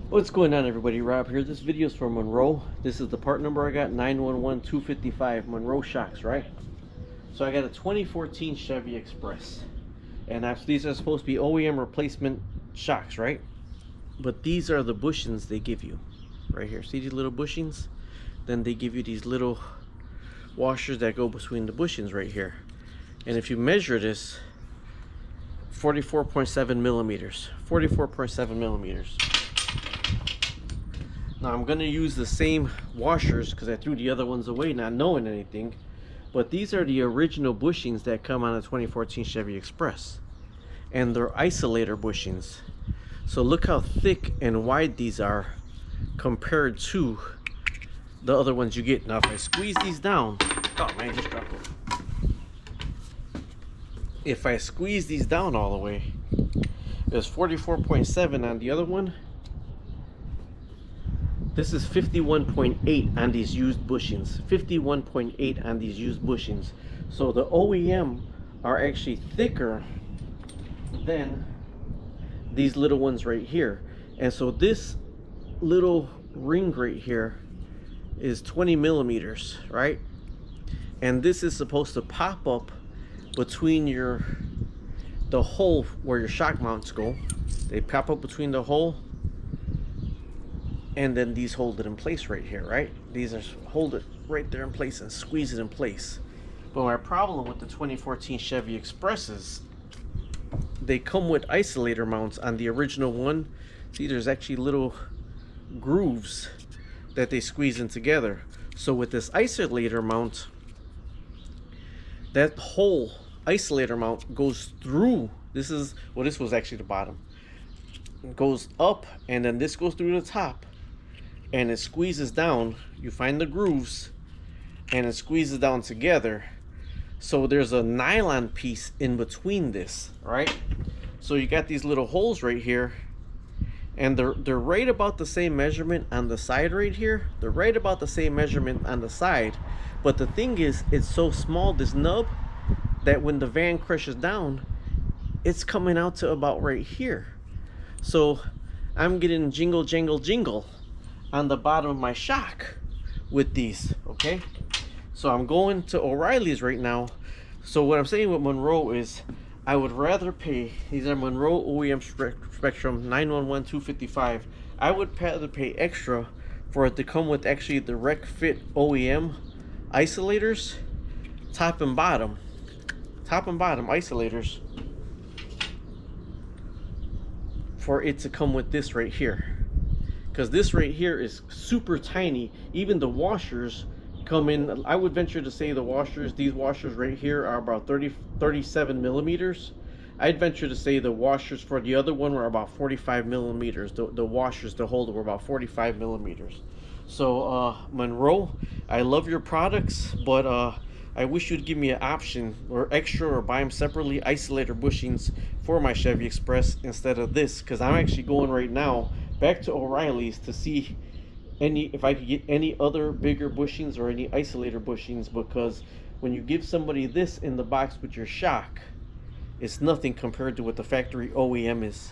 What's going on, everybody? Rob here. This video is from Monroe. This is the part number I got, 911255 Monroe shocks, right? So I got a 2014 Chevy Express, and these are supposed to be OEM replacement shocks, right? But these are the bushings they give you right here. See these little bushings? Then they give you these little washers that go between the bushings right here. And if you measure this, 44.7 millimeters. 44.7 millimeters. Now I'm going to use the same washers because I threw the other ones away not knowing anything. But these are the original bushings that come on a 2014 Chevy Express. And they're isolator bushings. So look how thick and wide these are compared to the other ones you get. Now if I squeeze these down, oh man, just dropped it. If I squeeze these down all the way, there's 44.7 on the other one. This is 51.8 on these used bushings. 51.8 on these used bushings. So the OEM are actually thicker than these little ones right here. And so this little ring right here is 20 millimeters, right? And this is supposed to pop up between the hole where your shock mounts go. They pop up between the hole, and then these hold it in place right here, right? These are hold it right there in place and squeeze it in place. But my problem with the 2014 Chevy Expresses, they come with isolator mounts on the original one. See, there's actually little grooves that they squeeze in together. So with this isolator mount, that whole isolator mount goes through. This was actually the bottom. It goes up, and then this goes through the top, and it squeezes down. You find the grooves, and it squeezes down together. So there's a nylon piece in between this, right? So you got these little holes right here, and they're right about the same measurement on the side right here. They're right about the same measurement on the side, but the thing is, it's so small, this nub, that when the van crashes down, it's coming out to about right here. So I'm getting jingle jangle jingle on the bottom of my shock with these, okay? So I'm going to O'Reilly's right now. So what I'm saying with Monroe is, I would rather pay, these are Monroe OEM Spectrum 911255. I would rather pay extra for it to come with actually the Rec Fit OEM isolators, top and bottom isolators, for it to come with this right here. Because this right here is super tiny. Even the washers come in, I would venture to say these washers right here are about 37 millimeters. I'd venture to say the washers for the other one were about 45 millimeters. The washers to hold it were about 45 millimeters. So Monroe, I love your products, but I wish you'd give me an option or extra, or buy them separately, isolator bushings for my Chevy Express instead of this, because I'm actually going right now back to O'Reilly's to see if I could get any other bigger bushings or any isolator bushings, because when you give somebody this in the box with your shock, it's nothing compared to what the factory OEM is.